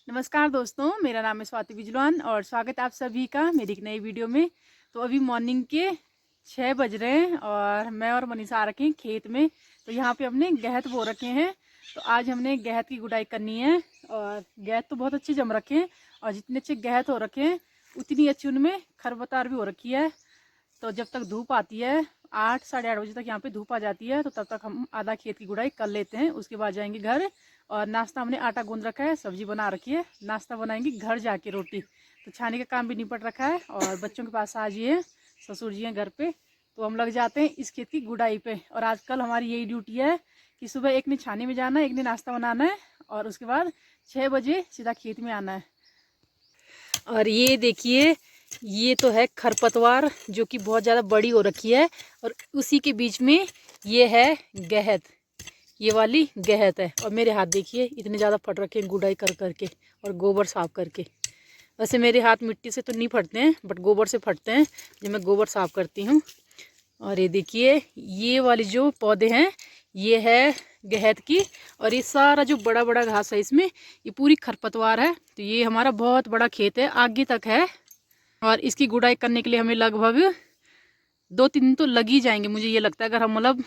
नमस्कार दोस्तों, मेरा नाम है स्वाति बिजलवान और स्वागत है आप सभी का मेरी एक नई वीडियो में। तो अभी मॉर्निंग के 6 बज रहे हैं और मैं और मनीषा आ रखे हैं खेत में। तो यहाँ पे हमने गहत बो रखे हैं। तो आज हमने गहत की गुड़ाई करनी है और गहत तो बहुत अच्छे जम रखे हैं और जितने अच्छे गहत हो रखे हैं उतनी अच्छी उनमें खरपतवार भी हो रखी है। तो जब तक धूप आती है 8 साढ़े 8 बजे तक यहाँ पे धूप आ जाती है, तो तब तक हम आधा खेत की गुड़ाई कर लेते हैं। उसके बाद जाएंगे घर और नाश्ता हमने आटा गूंद रखा है, सब्जी बना रखी है, नाश्ता बनाएंगे घर जाके रोटी। तो छाने का काम भी निपट रखा है और बच्चों के पास आज ये ससुर जी हैं घर पे, तो हम लग जाते हैं इस खेत की गुड़ाई पे। और आजकल हमारी यही ड्यूटी है कि सुबह एक ने छाने में जाना है, एक ने नाश्ता बनाना है और उसके बाद 6 बजे सीधा खेत में आना है। और ये देखिए, ये तो है खरपतवार जो कि बहुत ज़्यादा बड़ी हो रखी है और उसी के बीच में ये है गहत, ये वाली गहत है। और मेरे हाथ देखिए इतने ज़्यादा फट रखे हैं गुड़ाई कर करके और गोबर साफ करके। वैसे मेरे हाथ मिट्टी से तो नहीं फटते हैं बट गोबर से फटते हैं जब मैं गोबर साफ करती हूँ। और ये देखिए, ये वाली जो पौधे हैं ये है गहत की और ये सारा जो बड़ा बड़ा घास है इसमें ये पूरी खरपतवार है। तो ये हमारा बहुत बड़ा खेत है, आगे तक है और इसकी गुड़ाई करने के लिए हमें लगभग 2-3 दिन तो लग ही जाएंगे मुझे ये लगता है, अगर हम मतलब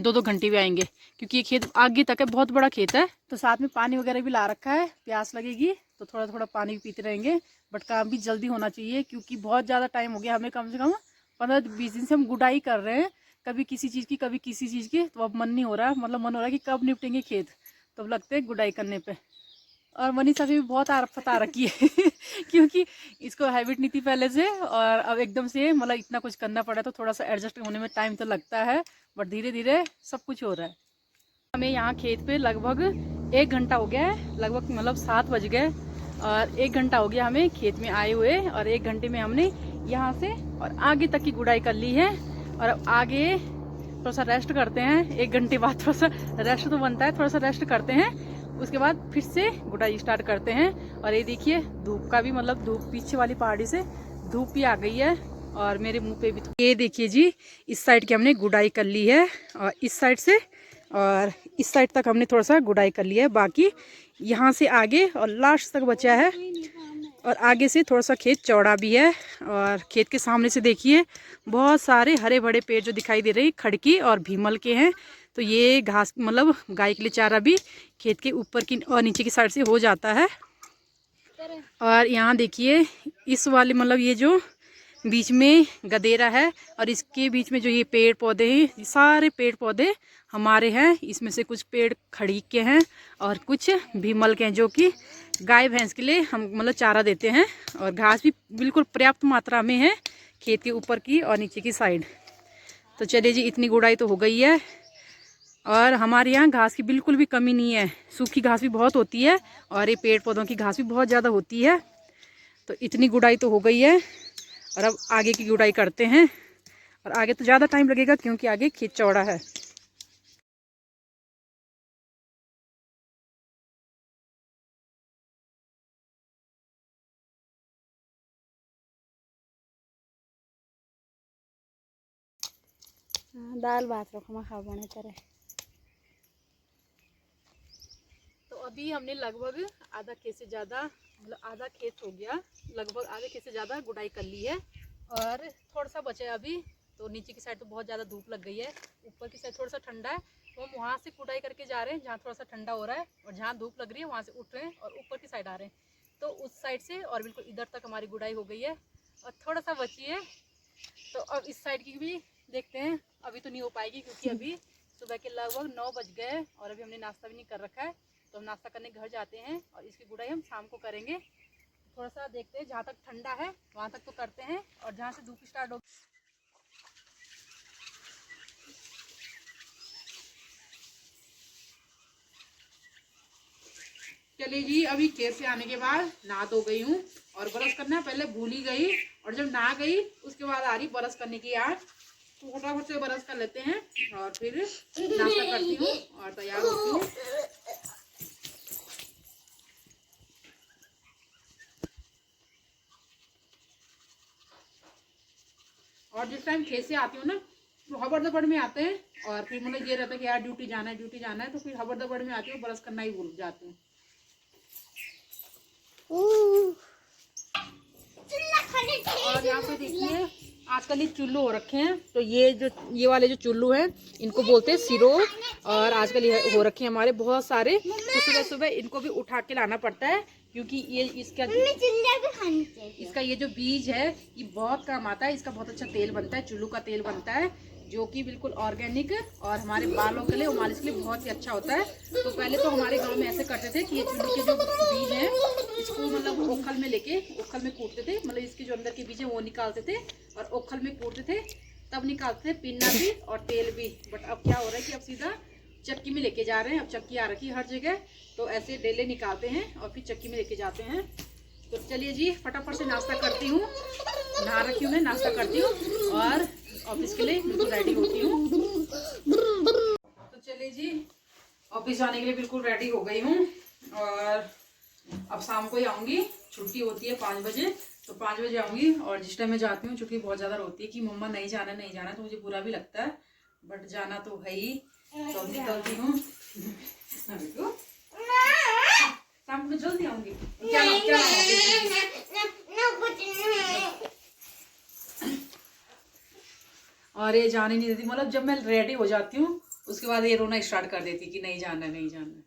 2-2 घंटे भी आएंगे क्योंकि ये खेत आगे तक है, बहुत बड़ा खेत है। तो साथ में पानी वगैरह भी ला रखा है, प्यास लगेगी तो थोड़ा थोड़ा पानी भी पीते रहेंगे। बट काम भी जल्दी होना चाहिए क्योंकि बहुत ज़्यादा टाइम हो गया, हमें कम से कम 15-20 दिन से हम गुड़ाई कर रहे हैं, कभी किसी चीज़ की कभी किसी चीज़ की। तो अब मन नहीं हो रहा, मतलब मन हो रहा है कि कब निपटेंगे खेत, तो अब लगते हैं गुड़ाई करने पर। और मनीषा भी बहुत आफत आ रखी है क्योंकि इसको हैबिट नहीं थी पहले से और अब एकदम से मतलब इतना कुछ करना पड़ा, तो थोड़ा सा एडजस्ट होने में टाइम तो लगता है बट धीरे धीरे सब कुछ हो रहा है। हमें यहाँ खेत पे लगभग 1 घंटा हो गया है, लगभग मतलब 7 बज गए और 1 घंटा हो गया हमें खेत में आए हुए और 1 घंटे में हमने यहाँ से और आगे तक की गुड़ाई कर ली है। और अब आगे थोड़ा सा रेस्ट करते हैं, 1 घंटे बाद थोड़ा सा रेस्ट तो बनता है, थोड़ा सा रेस्ट करते हैं, उसके बाद फिर से गुड़ाई स्टार्ट करते हैं। और ये देखिए धूप का भी मतलब धूप पीछे वाली पहाड़ी से धूप भी आ गई है और मेरे मुंह पे भी। ये देखिए जी, इस साइड की हमने गुड़ाई कर ली है और इस साइड से और इस साइड तक हमने थोड़ा सा गुड़ाई कर लिया है, बाकी यहाँ से आगे और लास्ट तक बचा है। और आगे से थोड़ा सा खेत चौड़ा भी है और खेत के सामने से देखिए बहुत सारे हरे भरे पेड़ जो दिखाई दे रहे हैं खड़की और भीमल के हैं। तो ये घास मतलब गाय के लिए चारा भी खेत के ऊपर की और नीचे की साइड से हो जाता है। और यहाँ देखिए इस वाले मतलब ये जो बीच में गदेरा है और इसके बीच में जो ये पेड़ पौधे हैं, ये सारे पेड़ पौधे हमारे हैं। इसमें से कुछ पेड़ खड़ी के हैं और कुछ भीमल के हैं जो कि गाय भैंस के लिए हम मतलब चारा देते हैं। और घास भी बिल्कुल पर्याप्त मात्रा में है खेत के ऊपर की और नीचे की साइड। तो चलिए जी, इतनी गुड़ाई तो हो गई है और हमारे यहाँ घास की बिल्कुल भी कमी नहीं है, सूखी घास भी बहुत होती है और ये पेड़ पौधों की घास भी बहुत ज़्यादा होती है। तो इतनी गुड़ाई तो हो गई है और अब आगे की गुड़ाई करते हैं। और आगे तो ज़्यादा टाइम लगेगा क्योंकि आगे खेत चौड़ा है। दाल भात रखो खा बने तरह। तो अभी हमने लगभग आधा खेत से ज़्यादा मतलब आधा खेत हो गया, लगभग आधे खेत से ज़्यादा गुड़ाई कर ली है और थोड़ा सा बचा है अभी। तो नीचे की साइड तो बहुत ज़्यादा धूप लग गई है, ऊपर की साइड थोड़ा सा ठंडा है, तो हम वहाँ से गुड़ाई करके जा रहे हैं जहाँ थोड़ा सा ठंडा हो रहा है और जहाँ धूप लग रही है वहाँ से उठ रहे हैं और ऊपर की साइड आ रहे हैं। तो उस साइड से और बिल्कुल इधर तक हमारी गुड़ाई हो गई है और थोड़ा सा बची है। तो अब इस साइड की भी देखते हैं, अभी तो नहीं हो पाएगी क्योंकि अभी सुबह के लगभग 9 बज गए और अभी हमने नाश्ता भी नहीं कर रखा है। तो हम नाश्ता करने घर जाते हैं और इसकी गुड़ाई हम शाम को करेंगे। थोड़ा सा देखते हैं, जहाँ तक ठंडा है वहाँ तक तो करते हैं और जहाँ से धूप स्टार्ट हो। चलिए जी, अभी खेत से आने के बाद नहा धो गई हूँ और ब्रश करना पहले भूल ही गई और जब नहा गई उसके बाद आ रही ब्रश करने की याद। तो फटाफट से ब्रश कर लेते हैं और फिर नाश्ता करती हूँ और तैयार होती हूँ। और जिस टाइम खेत से आती हूँ ना तो हबड़ दबड़ में आते हैं और फिर मतलब ये रहता है कि यार ड्यूटी जाना है, तो फिर हबड़ दबड़ में आती हूँ, ब्रश करना ही भूल जाती हूँ। और यहाँ पे देखिए आजकल ये चुल्लू हो रखे हैं, तो ये वाले जो चुल्लू हैं इनको बोलते हैं सिरो। और आजकल ये हो रखे हैं हमारे बहुत सारे, तो सुबह सुबह इनको भी उठा के लाना पड़ता है, क्योंकि ये इसका ये जो बीज है ये बहुत काम आता है। इसका बहुत अच्छा तेल बनता है, चुल्लू का तेल बनता है, जो कि बिल्कुल ऑर्गेनिक और हमारे बालों के लिए और मालिश के लिए बहुत ही अच्छा होता है। तो पहले तो हमारे गांव में ऐसे करते थे कि ये चुल्लू के जो बीज हैं इसको मतलब ओखल में लेके ओखल में कूटते थे, मतलब इसके जो अंदर के बीज है वो निकालते थे और ओखल में कूटते थे, तब निकालते थे पिन्ना भी और तेल भी। बट अब क्या हो रहा है कि अब सीधा चक्की में लेके जा रहे हैं। अब चक्की आ रखी है हर जगह, तो ऐसे डेले निकालते हैं और फिर चक्की में लेके जाते हैं। तो चलिए जी फटाफट से नाश्ता करती हूँ, नहा रखी हूँ मैं, नाश्ता करती हूँ और ऑफिस के लिए बिल्कुल रेडी होती हूँ। तो चलिए जी ऑफिस जाने के लिए बिल्कुल रेडी हो गई हूँ और अब शाम को ही आऊँगी। छुट्टी होती है 5 बजे, तो 5 बजे आऊँगी। और जिस टाइम मैं जाती हूँ छुट्टी बहुत ज़्यादा होती है कि मम्मा नहीं जाना नहीं जाना, तो मुझे बुरा भी लगता है, बट जाना तो है ही। तो अब निकलती हूँ, शाम को जल्दी आऊँगी। क्या और ये जाने नहीं देती, मतलब जब मैं रेडी हो जाती हूँ उसके बाद ये रोना स्टार्ट कर देती कि नहीं जाना नहीं जाना।